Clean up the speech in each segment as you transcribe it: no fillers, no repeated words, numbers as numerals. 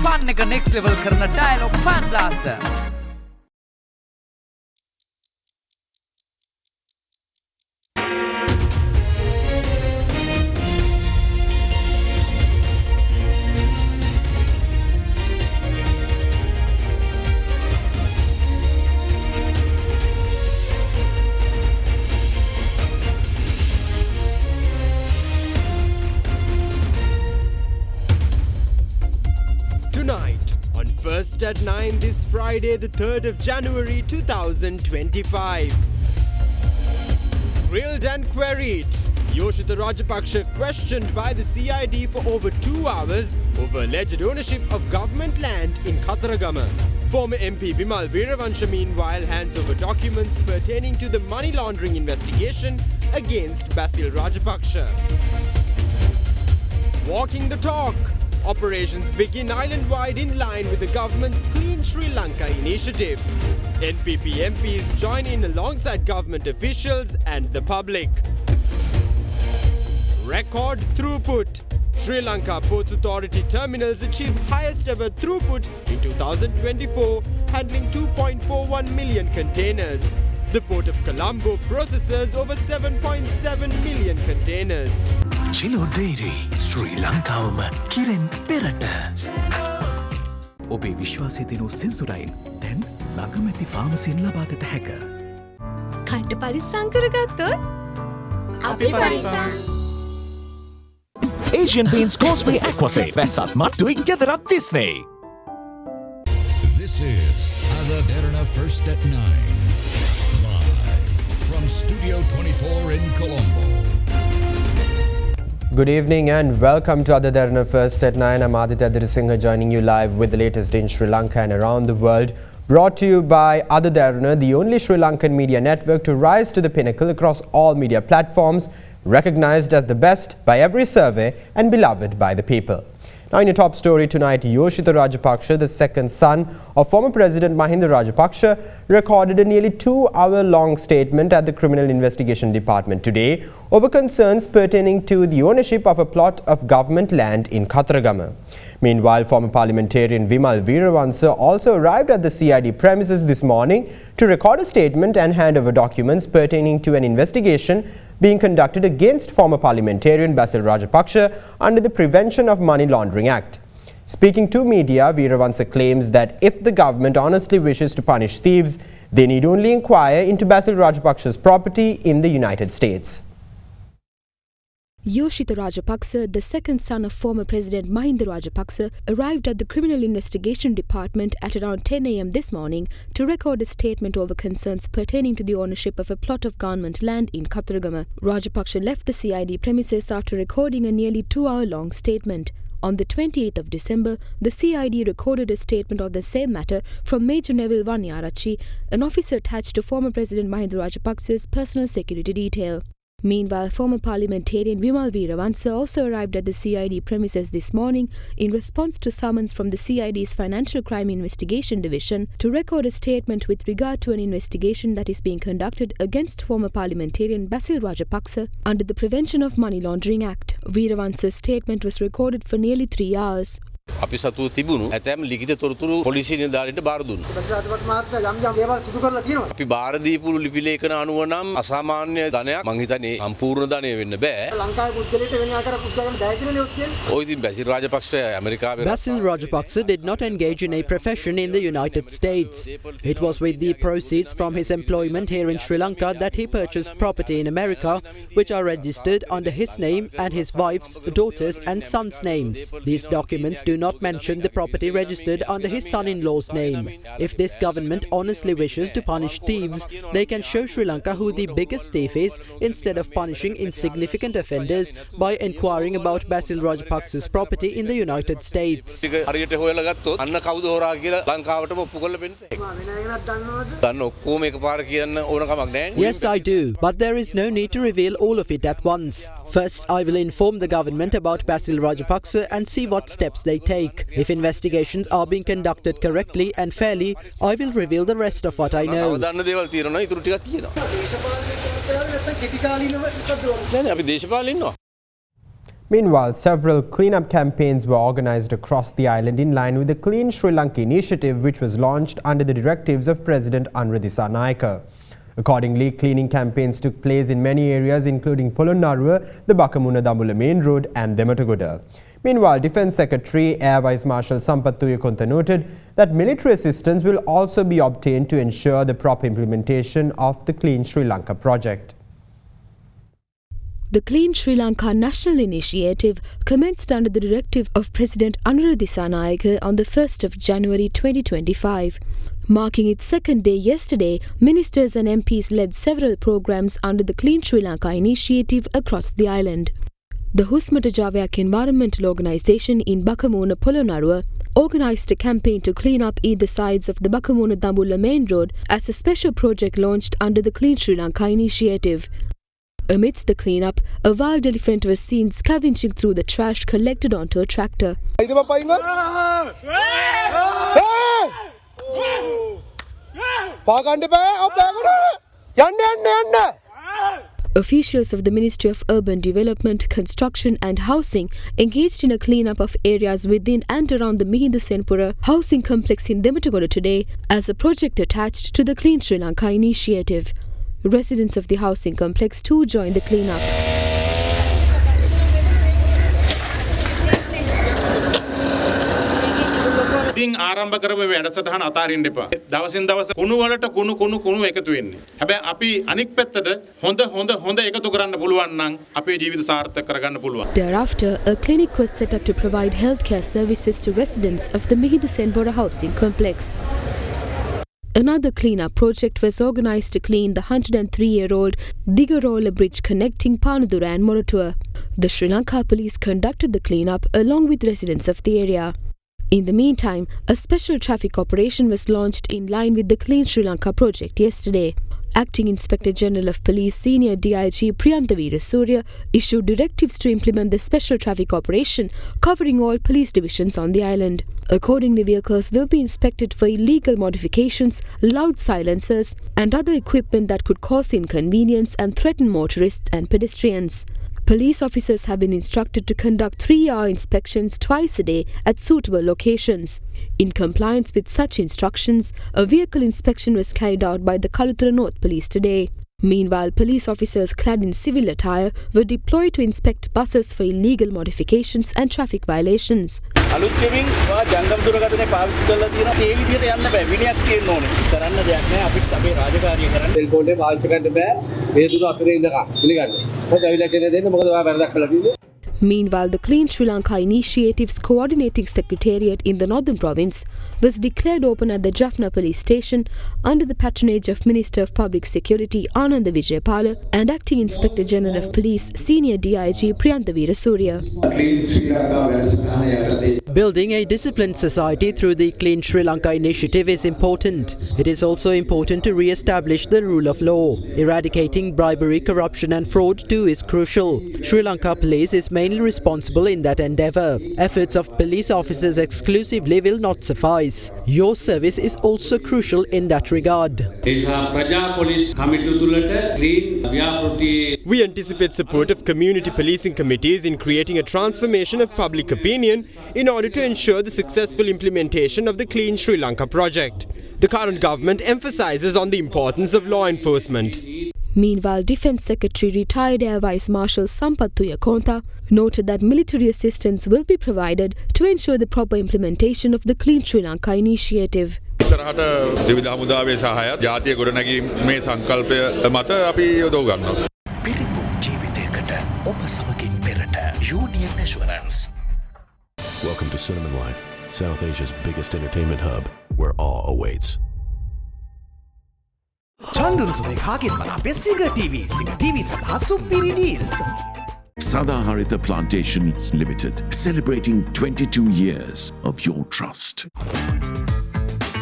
fun එක next level කරන dialogue fan blaster. Tonight, on First at 9 this Friday, the 3rd of January 2025. Grilled and queried. Yoshitha Rajapaksa questioned by the CID for over 2 hours over alleged ownership of government land in Katharagama. Former MP Vimal Veeravansha meanwhile hands over documents pertaining to the money laundering investigation against Basil Rajapaksa. Walking the talk. Operations begin island-wide in line with the government's Clean Sri Lanka initiative. NPP MPs join in alongside government officials and the public. Record throughput. Sri Lanka Ports Authority terminals achieve highest ever throughput in 2024, handling 2.41 million containers. The port of Colombo processes over 7.7 million containers. Chilo Dairy, Sri Lankawama Kiren Perata. Obe Vishwasi Dino Sensorain, then Lagamati Pharmacy in Labagata Hacker. Kanta Parisankaragato? Api Parisan. Asian Paints Causeway Aquasafe, Vesat Matui Gadarat Disney. This is Ada Derana First at 9. Live from Studio 24 in Colombo. Good evening and welcome to Ada Derana First at 9. I'm Aditya Dirasinghe joining you live with the latest in Sri Lanka and around the world. Brought to you by Ada Derana, the only Sri Lankan media network to rise to the pinnacle across all media platforms, recognized as the best by every survey and beloved by the people. Now in your top story tonight, Yoshitha Rajapaksa, the second son of former President Mahinda Rajapaksa, recorded a nearly 2-hour-long statement at the Criminal Investigation Department today over concerns pertaining to the ownership of a plot of government land in Katharagama. Meanwhile, former parliamentarian Vimal Veeravansha also arrived at the CID premises this morning to record a statement and hand over documents pertaining to an investigation being conducted against former parliamentarian Basil Rajapaksa under the Prevention of Money Laundering Act. Speaking to media, Veeravansha claims that if the government honestly wishes to punish thieves, they need only inquire into Basil Rajapaksa's property in the United States. Yoshitha Rajapaksa, the second son of former President Mahinda Rajapaksa, arrived at the Criminal Investigation Department at around 10 a.m. this morning to record a statement over concerns pertaining to the ownership of a plot of government land in Katharagama. Rajapaksa left the CID premises after recording a nearly 2-hour-long statement. On the 28th of December, the CID recorded a statement of the same matter from Major Neville Vanyarachi, an officer attached to former President Mahinda Rajapaksa's personal security detail. Meanwhile, former parliamentarian Vimal Veeravansha also arrived at the CID premises this morning in response to summons from the CID's Financial Crime Investigation Division to record a statement with regard to an investigation that is being conducted against former parliamentarian Basil Rajapaksa under the Prevention of Money Laundering Act. Veeravansha's statement was recorded for nearly 3 hours. අපි සතුව තිබුණු ඇතැම් ලිඛිත තොරතුරු පොලිසිය නිලධාරීන්ට බාර දුන්නා. රාජපක්ෂ මහත්මයා යම් යම් දේවල් සිදු කරලා තියෙනවා. අපි බාර දීපු ලිපි ලේඛන අනුව නම් අසාමාන්‍ය ධනයක් මං හිතන්නේ සම්පූර්ණ ධනය වෙන්න බෑ. ලංකාවේ පුද්ගලයාට වෙන ආකාර පුද්ගලයන් බෑ කියලා නේ ඔත් කියන්නේ. ඔය ඉතින් බැසිල් රාජපක්ෂ ඇමරිකාවේ Basil Rajapaksa did not engage in a profession in the United States. It was with the proceeds from his employment here in Sri Lanka that he purchased property in America, which are registered under his name and his wife's, daughter's and son's names. These documents do not mention the property registered under his son-in-law's name. If this government honestly wishes to punish thieves, they can show Sri Lanka who the biggest thief is instead of punishing insignificant offenders by inquiring about Basil Rajapaksa's property in the United States. හරියට හොයලා ගත්තොත් අන්න කවුද හොරා කියලා ලංකාවටම ඔප්පු කරලා පෙන්නත. වෙන එකක් දන්නවද? දන්න ඔක්කොම එකපාර කියන්න ඕන කමක් නැහැ. Yes, I do, but there is no need to reveal all of it at once. First, I will inform the government about Basil Rajapaksa and see what steps they take. If investigations are being conducted correctly and fairly, I will reveal the rest of what I know. දන්න දේවල් තියෙනවා ඊටු ටිකක් තියෙනවා. දේශපාලනික කරලා නැත්නම් කෙටි කාලීනව මොකද? නෑ අපි දේශපාලන ඉන්නවා. Meanwhile, several cleanup campaigns were organized across the island in line with the Clean Sri Lanka initiative, which was launched under the directives of President Anura Dissanayake. Accordingly, cleaning campaigns took place in many areas including Polonnaruwa, the Bakamuna Dambula Main Road and Dematagoda. Meanwhile, Defence Secretary Air Vice Marshal Sampath Tuyakonta noted that military assistance will also be obtained to ensure the proper implementation of the Clean Sri Lanka project. The Clean Sri Lanka National Initiative commenced under the directive of President Anura Dissanayake on the 1st of January 2025. Marking its second day yesterday, ministers and MPs led several programs under the Clean Sri Lanka Initiative across the island. The Husmata Javayak Environmental Organisation in Bakamuna Polonnaruwa organised a campaign to clean up either sides of the Bakamuna Dambula Main Road as a special project launched under the Clean Sri Lanka Initiative. Amidst the cleanup, a wild elephant was seen scavenging through the trash collected onto a tractor. Officials of the Ministry of Urban Development, Construction and Housing engaged in a cleanup of areas within and around the Mihindu Senpura housing complex in Dematagoda today as a project attached to the Clean Sri Lanka initiative. Residents of the housing complex too joined the cleanup. ඉතින් ආරම්භ කරපු වැඩසටහන අතාරින්න එපා. දවසින් දවස කුණු වලට කුණු එකතු වෙන්නේ. හැබැයි අපි අනික් පැත්තට හොඳ එකතු කරන්න පුළුවන් නම් අපේ ජීවිත සාර්ථක කරගන්න පුළුවන්. Thereafter, a clinic was set up to provide healthcare services to residents of the Mihindu Senpura housing complex. Another cleanup project was organized to clean the 103-year-old Digarola bridge connecting Panadura and Moratuwa. The Sri Lanka police conducted the cleanup along with residents of the area. In the meantime, a special traffic operation was launched in line with the Clean Sri Lanka project yesterday. Acting Inspector General of Police Senior DIG Priyanthavira Surya issued directives to implement the special traffic operation covering all police divisions on the island. Accordingly, vehicles will be inspected for illegal modifications, loud silencers and other equipment that could cause inconvenience and threaten motorists and pedestrians. Police officers have been instructed to conduct 3-hour inspections twice a day at suitable locations. In compliance with such instructions, a vehicle inspection was carried out by the Kaluthara North Police today. Meanwhile, police officers clad in civil attire were deployed to inspect buses for illegal modifications and traffic violations. Meanwhile, the Clean Sri Lanka Initiative's coordinating secretariat in the Northern Province was declared open at the Jaffna Police Station under the patronage of Minister of Public Security Ananda Vijayapala and Acting Inspector General of Police Senior DIG Priyanthavira Surya. Building a disciplined society through the Clean Sri Lanka initiative is important. It is also important to re-establish the rule of law. Eradicating bribery, corruption and fraud too is crucial. Sri Lanka Police is mainly responsible in that endeavour. Efforts of police officers exclusively will not suffice. Your service is also crucial in that regard. We anticipate support of community policing committees in creating a transformation of public opinion in order to ensure the successful implementation of the Clean Sri Lanka project. The current government emphasizes on the importance of law enforcement. Meanwhile, Defence Secretary retired Air Vice Marshal Sampath Tuyakonta noted that military assistance will be provided to ensure the proper implementation of the Clean Sri Lanka initiative. ඉස්සරහට civil හමුදාවේ සහායත් ජාතිය ගොඩනැගීමේ සංකල්පය මත අපි යොදව ගන්නවා. පිරිපුන් ජීවිතයකට ඔබ සමගින් පෙරට Union Assurance. Welcome to Cinnamon Life, South Asia's biggest entertainment hub, where awe awaits. චන්දුරුසුමේ කාගෙන් මන අපේ සිග TV සඳහා සුපිරි deal. Sadaharita Plantations Limited, celebrating 22 years of your trust.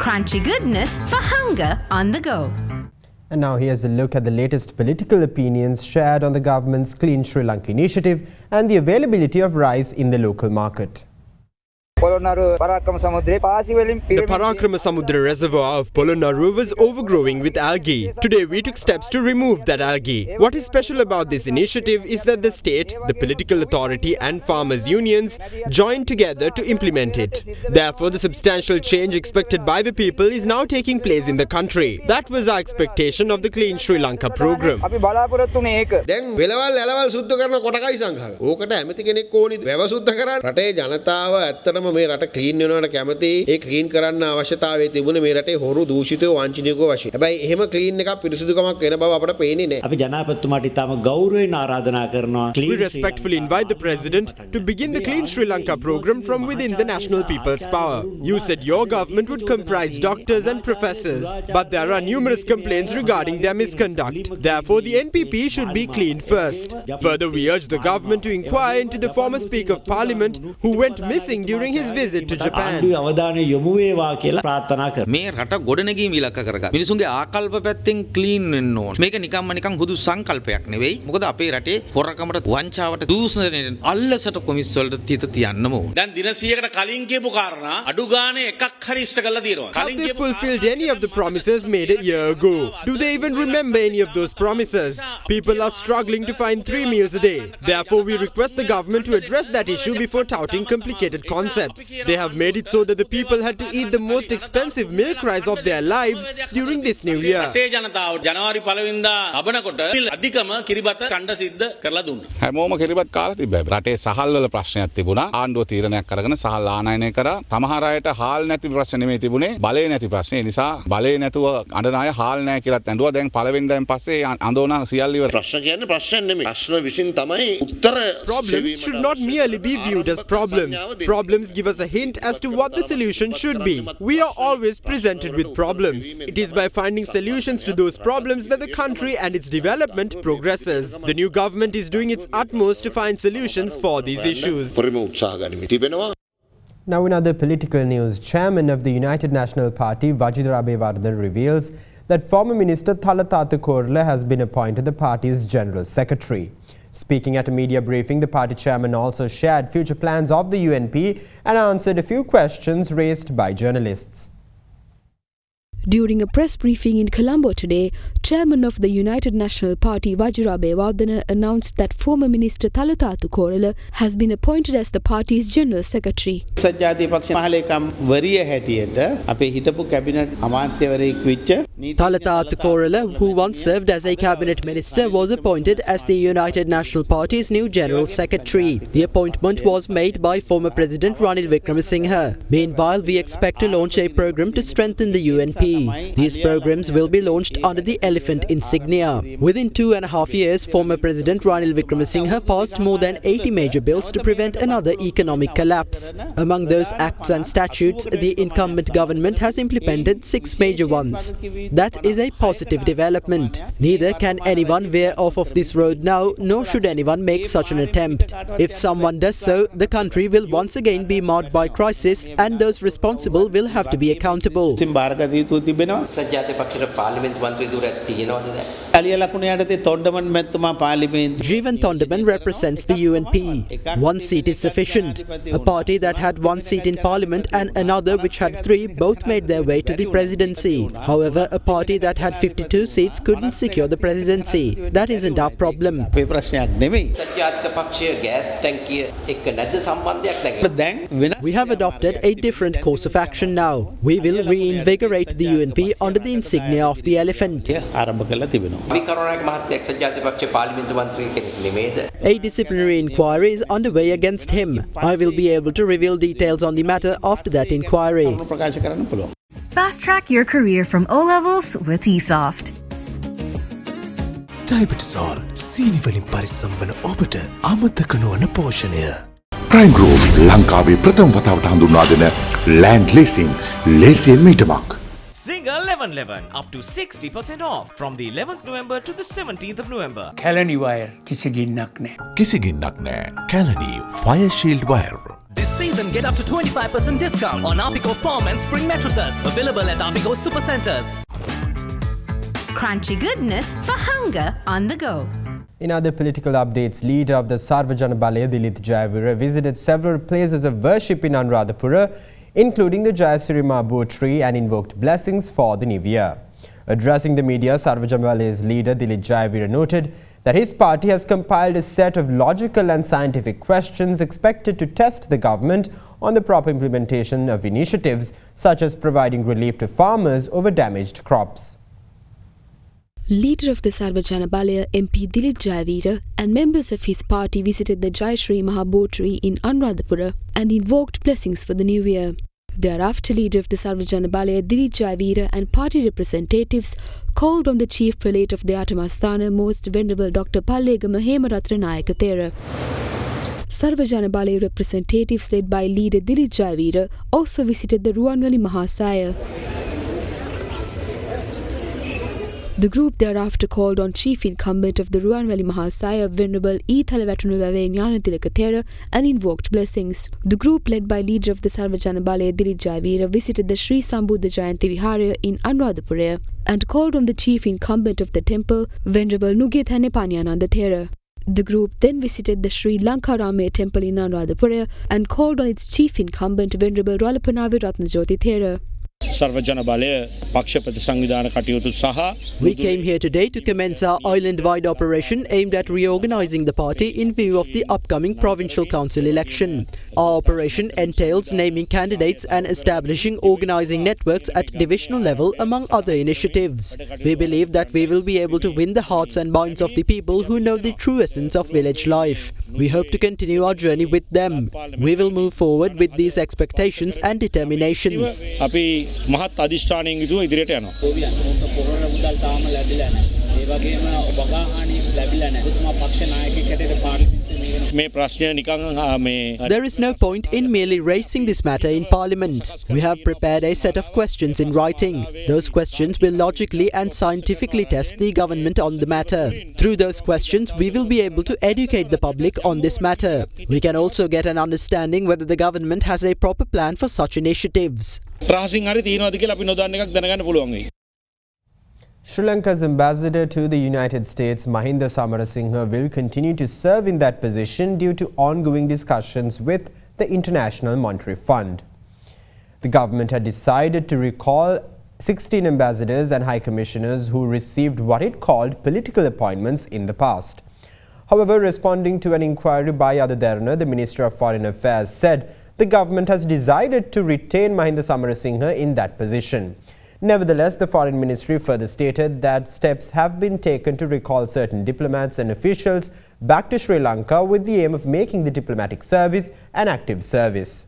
Crunchy goodness for hunger on the go. And now here's a look at the latest political opinions shared on the government's Clean Sri Lanka initiative and the availability of rice in the local market. The Parakrama Samudra reservoir of Polonnaru was overgrowing with algae. Today we took steps to remove that algae. What is special about this initiative is that the state, the political authority and farmers' unions joined together to implement it. Therefore, the substantial change expected by the people is now taking place in the country. That was our expectation of the Clean Sri Lanka program. මේ රට clean වෙනවට කැමති ඒ clean කරන්න අවශ්‍යතාවය තිබුණේ මේ රටේ හොරු දූෂිතව වංචනිකව වශයෙන්. හැබැයි එහෙම ක්ලීන් එකක් පිරිසිදුකමක් වෙන බව අපට පේන්නේ නැහැ. අපි ජනාධිපතිතුමාට ඉතාම ගෞරවයෙන් ආරාධනා කරනවා. We respectfully invite the President to begin the Clean Sri Lanka program from within the National People's Power. You said your government would comprise doctors and professors, but there are numerous complaints regarding their misconduct. Therefore, the NPP should be cleaned first. Further, we urge the government to inquire into the former Speaker of Parliament who went missing during his visit to Japan. මේ රට ගොඩනැගීම ඉලක්ක කරගන්න. මිනිසුන්ගේ ආකල්ප පැත්තෙන් clean වෙන්න ඕන. මේක නිකම්ම නිකන් හුදු සංකල්පයක් නෙවෙයි. මොකද අපේ රටේ හොරකමට වංචාවට දූෂණයට අල්ලසට කොමිස් වලට තිත තියන්නම ඕන. දැන් දින 100කට කලින් කියපු කාරණා අඩු ගානේ එකක් හරි ඉෂ්ට කරලා තියෙනවා. Have they fulfilled any of the promises made a year ago? Do they even remember any of those promises? People are struggling to find 3 meals a day. Therefore, we request the government to address that issue before touting complicated concepts. They have made it so that the people had to eat the most expensive milk rice of their lives during this new year. රටේ ජනතාව ජනවාරි 1 වෙනිදා ලබනකොට අධිකම කිරිබත කණ්ඩ සිද්ධ කරලා දුන්නා. හැමෝම කිරිබත් කාලා තිබ්බා. රටේ සහල් වල ප්‍රශ්නයක් තිබුණා. ආණ්ඩුව තීරණයක් අරගෙන සහල් ආනයනය කරා. සමහර අයට හාල් නැති ප්‍රශ්න නෙමෙයි තිබුණේ. බලය නැති ප්‍රශ්නේ. ඒ නිසා බලය නැතුව අඬන අය හාල් නැහැ කියලා ඇඬුවා. දැන් පළවෙනිදාන් පස්සේ අඬෝන සියල්ල ඉවර. ප්‍රශ්න කියන්නේ ප්‍රශ්න නෙමෙයි. ප්‍රශ්න විසින් තමයි උත්තර. Problems should not merely be viewed as problems. Problems give us a hint as to what the solution should be. We are always presented with problems. It is by finding solutions to those problems that the country and its development progresses. The new government is doing its utmost to find solutions for these issues. Now in other political news, Chairman of the United National Party, Vajidra Abewardena, reveals that former Minister Thalathathu Korla has been appointed the party's General Secretary. Speaking at a media briefing, the party chairman also shared future plans of the UNP and answered a few questions raised by journalists. During a press briefing in Colombo today, Chairman of the United National Party Vajidra Abewardena announced that former Minister Thalathathu Korla has been appointed as the party's General Secretary. Thalathathu Korla, who once served as a cabinet minister, was appointed as the United National Party's new General Secretary. The appointment was made by former President Ranil Wickremesinghe. Meanwhile, we expect to launch a program to strengthen the UNP. These programs will be launched under the elephant insignia. Within 2.5 years, former President Ranil Wickremesinghe passed more than 80 major bills to prevent another economic collapse. Among those acts and statutes, the incumbent government has implemented 6 major ones. That is a positive development. Neither can anyone veer off of this road now, nor should anyone make such an attempt. If someone does so, the country will once again be marred by crisis, and those responsible will have to be accountable. Jeevan Thondaman represents the UNP. 1 seat is sufficient. A party that had 1 seat in parliament and another which had 3 both made their way to the presidency. However, a party that had 52 seats couldn't secure the presidency. That isn't our problem. We have adopted a different course of action now. We will reinvigorate the UNP under the insignia of the elephant. A disciplinary inquiry is underway against him. I will be able to reveal details on the matter after that inquiry. Fast track your career from O levels with eSoft. ඩයබටිසෝල් සීනි වලින් පරිස්සම් වන ඔබට අමතක නොවන පෝෂණය. Prime group ලංකාවේ ප්‍රථම වතාවට හඳුන්වා දෙන ලෑන්ඩ් ලීසින් ලේසියෙන් මීටමක්. Single 1111 up to 60% off from the 11th November to the 17th of November. Kalani wire කිසිගින්නක් නැහැ. කිසිගින්නක් නැහැ. Kalani Fire Shield Wire. This season get up to 25% discount on Arpico Foam and Spring mattresses available at Arpico Supercenters. Crunchy goodness for hunger on the go. In other political updates, leader of the Sarvajana Balaya Dilith Jayavira visited several places of worship in Anuradhapura, including the Jayasiri Mahabodh tree, and invoked blessings for the new year. Addressing the media, Sarvajana Balaya's leader Dilith Jayavira noted that his party has compiled a set of logical and scientific questions expected to test the government on the proper implementation of initiatives such as providing relief to farmers over damaged crops. Leader of the Sarvajana Balaya MP Dilith Jayavira and members of his party visited the Jayasiri Mahabodh tree in Anuradhapura and invoked blessings for the new year. Thereafter, leader of the Sarvajana Balaya Dilith Jayavira and party representatives called on the chief prelate of the Atamasthana, Most Venerable Dr. Pallegama Hemarathna Nayaka Thera. Sarvajana Balaya representatives led by leader Dilith Jayavira also visited the Ruwanwali Mahasaya. The group thereafter called on chief incumbent of the Ruwanwali Mahasaya, Venerable E. Thalawattunuvave Gnanatilaka Thera, and invoked blessings. The group led by leader of the Sarvajana Balaya Dilith Jayavira visited the Sri Sambuddha Jayanti Viharaya in Anuradhapura and called on the chief incumbent of the temple, Venerable Nugetane Panyananda Thera. The group then visited the Sri Lanka Rame temple in Anuradhapura and called on its chief incumbent, Venerable Rolapanawe Ratnajyothi Thera. We came here today to commence our island-wide operation aimed at reorganizing the party in view of the upcoming provincial council election. Our operation entails naming candidates and establishing organizing networks at divisional level, among other initiatives. We believe that we will be able to win the hearts and minds of the people who know the true essence of village life. We hope to continue our journey with them. We will move forward with these expectations and determinations. මහත් අධිෂ්ඨානයෙන් යුතුව ඉදිරියට යනවා. There is no point in merely raising this matter in Parliament. We have prepared a set of questions in writing. Those questions will logically and scientifically test the government on the matter. Through those questions, we will be able to educate the public on this matter. We can also get an understanding whether the government has a proper plan for such initiatives. Sri Lanka's ambassador to the United States, Mahinda Samarasinghe, will continue to serve in that position due to ongoing discussions with the International Monetary Fund. The government had decided to recall 16 ambassadors and high commissioners who received what it called political appointments in the past. However, responding to an inquiry by Ada Derana, the Minister of Foreign Affairs said the government has decided to retain Mahinda Samarasinghe in that position. Nevertheless, the Foreign Ministry further stated that steps have been taken to recall certain diplomats and officials back to Sri Lanka with the aim of making the diplomatic service an active service.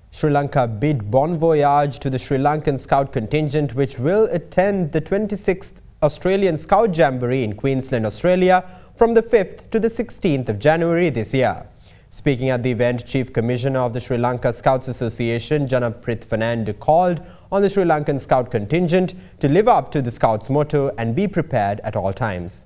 Sri Lanka bid bon voyage to the Sri Lankan Scout contingent, which will attend the 26th Australian Scout Jamboree in Queensland, Australia from the 5th to the 16th of January this year. Speaking at the event, Chief Commissioner of the Sri Lanka Scouts Association, Jana Prithvanand, called on the Sri Lankan Scout contingent to live up to the Scouts' motto and be prepared at all times.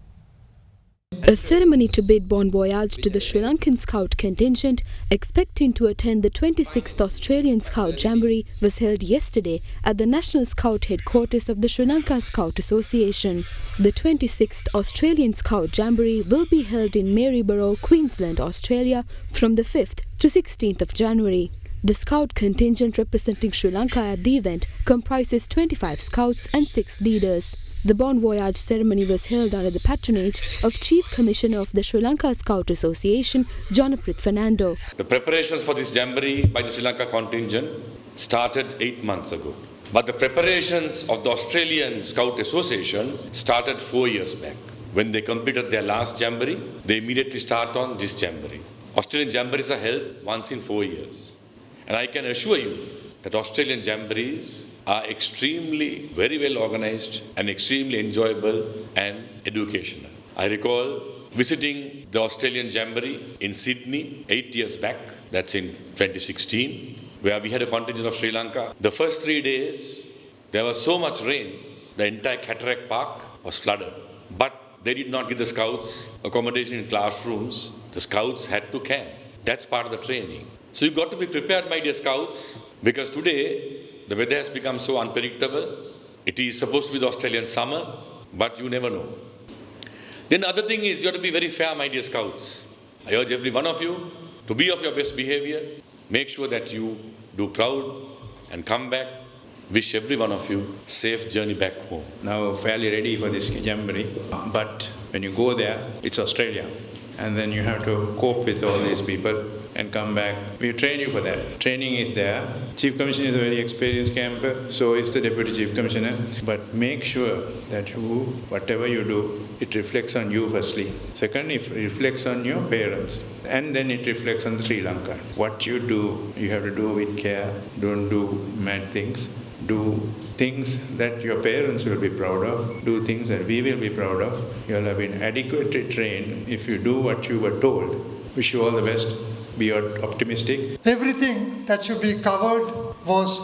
A ceremony to bid bon voyage to the Sri Lankan Scout contingent expecting to attend the 26th Australian Scout Jamboree was held yesterday at the National Scout headquarters of the Sri Lanka Scout Association. The 26th Australian Scout Jamboree will be held in Maryborough, Queensland, Australia from the 5th to 16th of January. The Scout contingent representing Sri Lanka at the event comprises 25 Scouts and 6 leaders. The bon voyage ceremony was held under the patronage of Chief Commissioner of the Sri Lanka Scout Association, Jana Prithvanando. The preparations for this jamboree by the Sri Lanka contingent started 8 months ago. But the preparations of the Australian Scout Association started 4 years back. When they completed their last jamboree, they immediately start on this jamboree. Australian jamborees are held once in 4 years. And I can assure you that Australian jamborees are extremely very well organized and extremely enjoyable and educational. I recall visiting the Australian Jamboree in Sydney 8 years back, that's in 2016, where we had a contingent of Sri Lanka. The first 3 days, there was so much rain, the entire Cataract Park was flooded. But they did not give the scouts accommodation in classrooms. The scouts had to camp. That's part of the training. So you got to be prepared, my dear scouts, because today the weather has become so unpredictable. It is supposed to be the Australian summer, but you never know. Then the other thing is you have to be very fair, my dear scouts. I urge every one of you to be of your best behavior. Make sure that you do proud and come back. Wish every one of you safe journey back home. Now fairly ready for this jamboree, but when you go there, it's Australia. And then you have to cope with all these people and come back. We train you for that. Training is there. Chief Commissioner is a very experienced camper, so is the Deputy Chief Commissioner. But make sure that whatever you do, it reflects on you firstly. Second, it reflects on your parents. And then it reflects on Sri Lanka. What you do, you have to do with care. Don't do mad things. Do things that your parents will be proud of. Do things that we will be proud of. You will have been adequately trained if you do what you were told. Wish you all the best. Be optimistic. Everything that should be covered was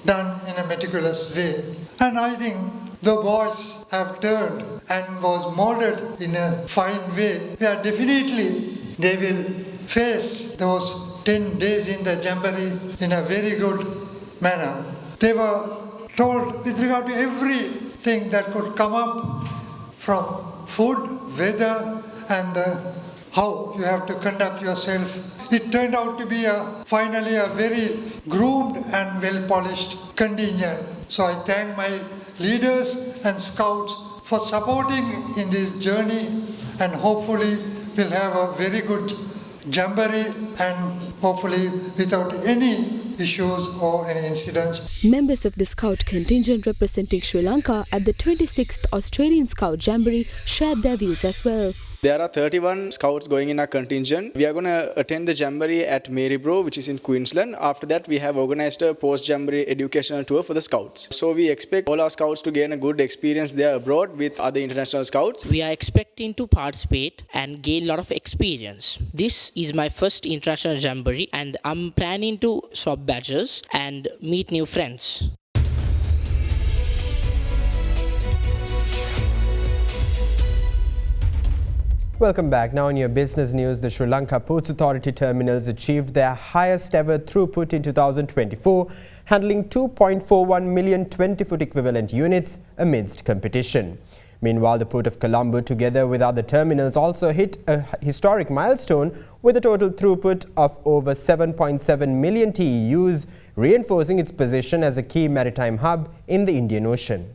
done in a meticulous way. And I think the boys have turned and was molded in a fine way. We are definitely, they will face those 10 days in the Jamboree in a very good manner. They were told with regard to everything that could come up from food, weather, and how you have to conduct yourself. It turned out to be finally a very groomed and well-polished contingent. So I thank my leaders and scouts for supporting in this journey, and hopefully we'll have a very good jamboree and hopefully without any issues or any incidents. Members of the Scout contingent representing Sri Lanka at the 26th Australian Scout Jamboree shared their views as well. There are 31 scouts going in our contingent. We are going to attend the Jamboree at Maryborough, which is in Queensland. After that, we have organized a post-Jamboree educational tour for the scouts. So we expect all our scouts to gain a good experience there abroad with other international scouts. We are expecting to participate and gain a lot of experience. This is my first international Jamboree and I'm planning to swap badges and meet new friends. Welcome back. Now in your business news, the Sri Lanka Ports Authority terminals achieved their highest ever throughput in 2024, handling 2.41 million 20-foot equivalent units amidst competition. Meanwhile, the Port of Colombo, together with other terminals, also hit a historic milestone with a total throughput of over 7.7 million TEUs, reinforcing its position as a key maritime hub in the Indian Ocean.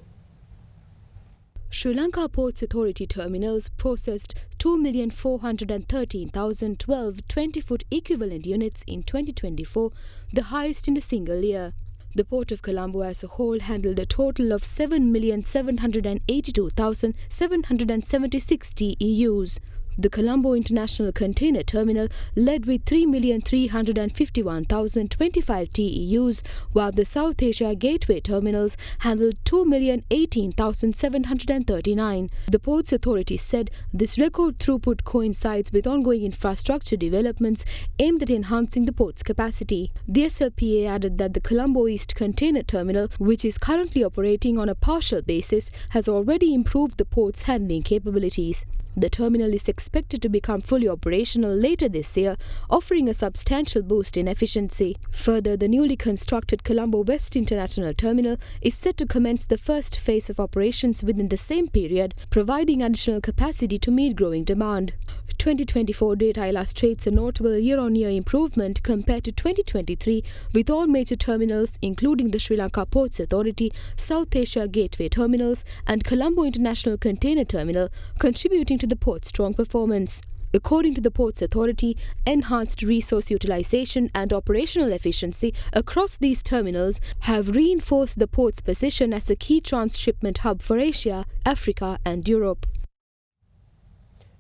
Sri Lanka Ports Authority terminals processed 2,413,012 20-foot equivalent units in 2024, the highest in a single year. The Port of Colombo as a whole handled a total of 7,782,776 TEUs. The Colombo International Container Terminal led with 3,351,025 TEUs, while the South Asia Gateway Terminals handled 2,018,739. The Ports Authority said this record throughput coincides with ongoing infrastructure developments aimed at enhancing the port's capacity. The SLPA added that the Colombo East Container Terminal, which is currently operating on a partial basis, has already improved the port's handling capabilities. The terminal is expected to become fully operational later this year, offering a substantial boost in efficiency. Further, the newly constructed Colombo West International Terminal is set to commence the first phase of operations within the same period, providing additional capacity to meet growing demand. 2024 data illustrates a notable year-on-year improvement compared to 2023, with all major terminals, including the Sri Lanka Ports Authority, South Asia Gateway Terminals and Colombo International Container Terminal, contributing to the port's strong performance. According to the Ports Authority, enhanced resource utilization and operational efficiency across these terminals have reinforced the port's position as a key transshipment hub for Asia, Africa and Europe.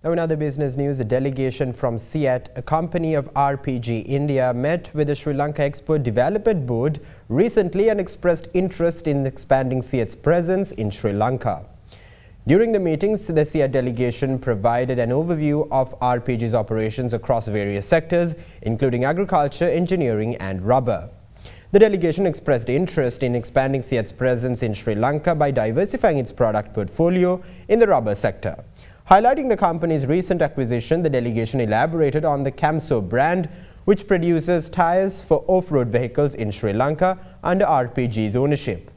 Now in other business news, a delegation from SEAT, a company of RPG India, met with the Sri Lanka Export Development Board recently and expressed interest in expanding SEAT's presence in Sri Lanka. During the meetings, the SEAT delegation provided an overview of RPG's operations across various sectors, including agriculture, engineering and rubber. The delegation expressed interest in expanding SEAT's presence in Sri Lanka by diversifying its product portfolio in the rubber sector. Highlighting the company's recent acquisition, the delegation elaborated on the Camso brand, which produces tires for off-road vehicles in Sri Lanka under RPG's ownership.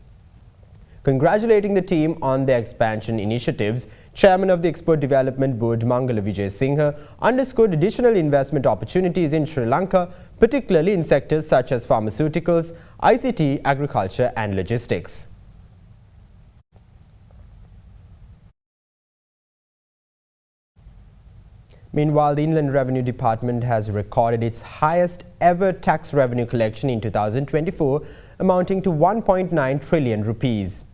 Congratulating the team on their expansion initiatives, Chairman of the Export Development Board Mangala Vijay Singha underscored additional investment opportunities in Sri Lanka, particularly in sectors such as pharmaceuticals, ICT, agriculture and logistics. Meanwhile, the Inland Revenue Department has recorded its highest ever tax revenue collection in 2024, amounting to 1.9 trillion rupees.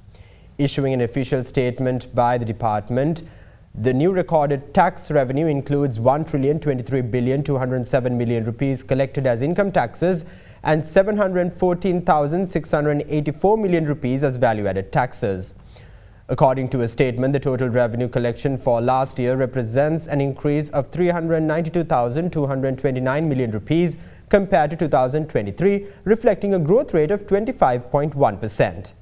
Issuing an official statement by the department, the new recorded tax revenue includes 1,023,207 million rupees collected as income taxes and 714,684 million rupees as value-added taxes. According to a statement, the total revenue collection for last year represents an increase of 392,229 million rupees compared to 2023, reflecting a growth rate of 25.1%.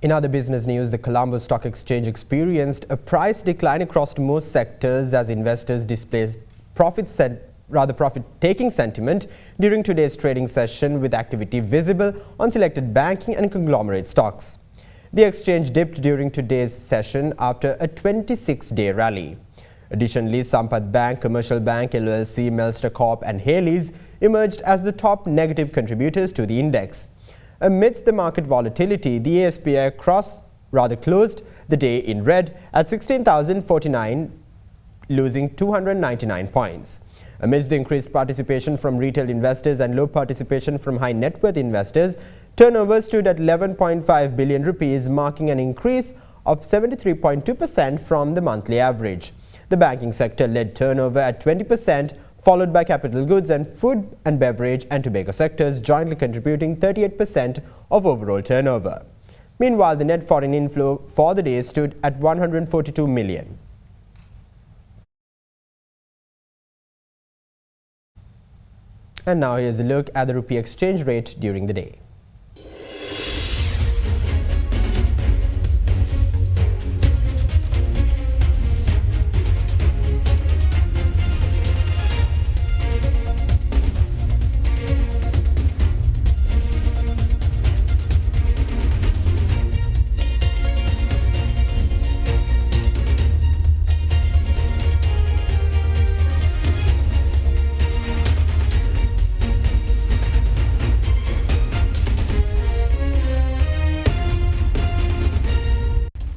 In other business news, the Colombo Stock Exchange experienced a price decline across most sectors as investors displayed profit-taking sentiment during today's trading session, with activity visible on selected banking and conglomerate stocks. The exchange dipped during today's session after a 26-day rally. Additionally, Sampath Bank, Commercial Bank, LLC, Melster Corp and Haley's emerged as the top negative contributors to the index. Amidst the market volatility, the ASPI closed the day in red at 16,049, losing 299 points. Amidst the increased participation from retail investors and low participation from high net worth investors, turnover stood at 11.5 billion rupees, marking an increase of 73.2% from the monthly average. The banking sector led turnover at 20%, followed by capital goods and food and beverage and tobacco sectors, jointly contributing 38% of overall turnover. Meanwhile, the net foreign inflow for the day stood at 142 million. And now here's a look at the rupee exchange rate during the day.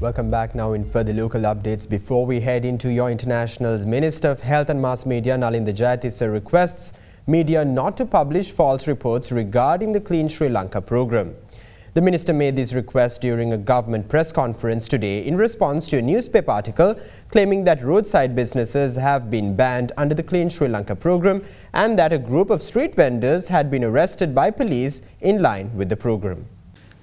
Welcome back. Now in further local updates, before we head into your internationals, Minister of Health and Mass Media Nalinda Jayatissa requests media not to publish false reports regarding the Clean Sri Lanka program. The minister made this request during a government press conference today in response to a newspaper article claiming that roadside businesses have been banned under the Clean Sri Lanka program and that a group of street vendors had been arrested by police in line with the program.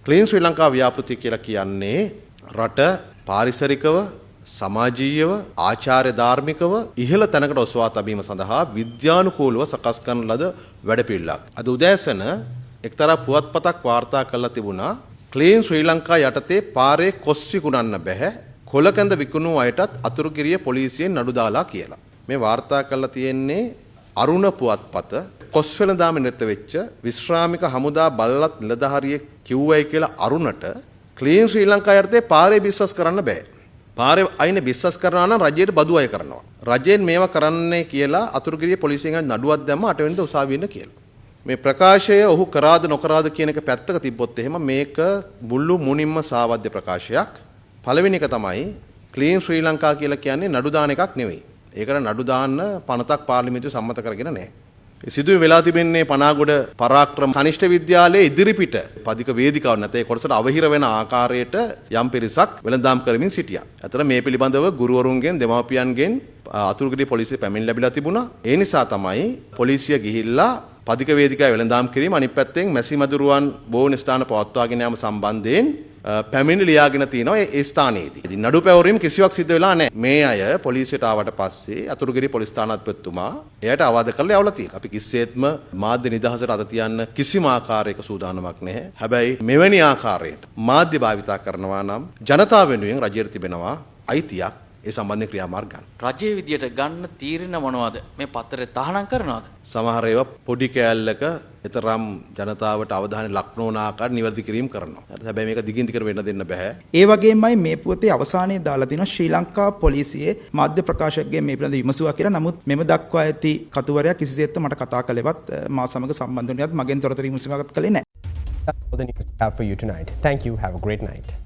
Clean Sri Lanka ව්‍යාපෘති කියලා කියන්නේ රට පාරිසරිකව සමාජීයව ආචාර්ය ධාර්මිකව ඉහළ තැනකට ඔසවා තැබීම සඳහා විද්‍යානුකූලව සකස් කරන ලද වැඩපිළිවෙලක්. අද උදෑසන එක්තරා පුවත්පතක් වාර්තා කරලා තිබුණා ක්ලීන් ශ්‍රී ලංකා යටතේ පාරේ කොස් විකුණන්න බෑ කොලකැඳ විකුණු අයටත් අතුරුගිරිය පොලිසියෙන් නඩු දාලා කියලා. මේ වාර්තා කරලා තියෙන්නේ අරුණ පුවත්පත කොස් වෙනදාම නිරත වෙච්ච විශ්‍රාමික හමුදා බල්ලත් නිලධාරියෙක් කිව්වයි කියලා අරුණට ක්ලීන් ශ්‍රී ලංකා යටතේ පාරේ බිස්නස් කරන්න බෑ. පාරේ අයිනේ බිස්නස් කරනවා නම් රජයට බදු අය කරනවා. රජයෙන් මේවා කරන්නේ කියලා අතුරුගිරිය පොලිසියෙන් නඩුවක් දැම්ම 8 වෙනිදා උසාවියෙන් කියලා. මේ ප්‍රකාශය ඔහු කරාද නොකරාද කියන එක පැත්තක තිබ්බොත් එහෙම මේක මුළු මුනින්ම සාවද්‍ය ප්‍රකාශයක්. පළවෙනි එක තමයි ක්ලීන් ශ්‍රී ලංකා කියලා කියන්නේ නඩු දාන එකක් නෙවෙයි. ඒකට නඩු දාන්න පනතක් පාර්ලිමේන්තුව සම්මත කරගෙන නැහැ. සිදුවේ වෙලා තිබෙන්නේ පනාගොඩ පරාක්‍රම කනිෂ්ඨ විද්‍යාලයේ ඉදිරිපිට පදික වේදිකාවක් නැතේ කොටසට අවහිර වෙන ආකාරයට යම් පිරිසක් වෙළඳාම් කරමින් සිටියා. අතර මේ පිළිබඳව ගුරුවරුන්ගෙන් දෙමාපියන්ගෙන් අතුරුගිරිය පොලිසිය පැමිණ ලැබිලා තිබුණා. ඒ නිසා තමයි පොලිසිය ගිහිල්ලා පදික වේදිකාවේ වෙළඳාම් කිරීම අනිත් පැත්තෙන් මැසි මදුරුවන් බොහෝ ස්ථාන පවත්වාගෙන යාම සම්බන්ධයෙන් පැමිණිලි ලියාගෙන තිනවා ඒ ස්ථානයේදී. ඉතින් නඩු පැවරීම කිසිවක් සිද්ධ වෙලා නැහැ. මේ අය පොලිසියට ආවට පස්සේ අතුරුගිරිය පොලිස් ස්ථානාධිපතිතුමා එයාට අවවාද කරලා යවලා තියෙනවා. අපි කිසිසේත්ම මාධ්‍ය නිදහසට අත තියන්න කිසිම ආකාරයක සූදානමක් නැහැ. හැබැයි මෙවැනි ආකාරයට මාධ්‍ය භාවිතා කරනවා නම් ජනතාව වෙනුවෙන් රජයට තිබෙනවා අයිතියක් ඒ සම්බන්ධයෙන් ක්‍රියාමාර්ග ගන්න. රජයේ විදියට ගන්න තීරණ මොනවද? මේ පත්‍රය තහනම් කරනවද? සමහර ඒවා පොඩි කෑල්ලක එතරම් ජනතාවට අවධානය ලක් නොවන ආකාර නිවැරදි කිරීම කරනවා. හැබැයි මේක දිගින් දිගට වෙන්න දෙන්න බෑ. ඒ වගේමයි මේ පුවතේ අවසානයේ දාලා තිනවා ශ්‍රී ලංකා පොලිසියේ මාධ්‍ය ප්‍රකාශකගේ මේ පිළිබඳව විමසුවා කියලා. නමුත් මෙම දක්වා ඇති කතුවරයා කිසිසේත් මට කතා කළේවත් මා සමග සම්බන්ධ වුණත් මගෙන් තොරතුරු විමසීමක් කළේ නැහැ. That's all the news we have for you tonight. Thank you. Have a great night.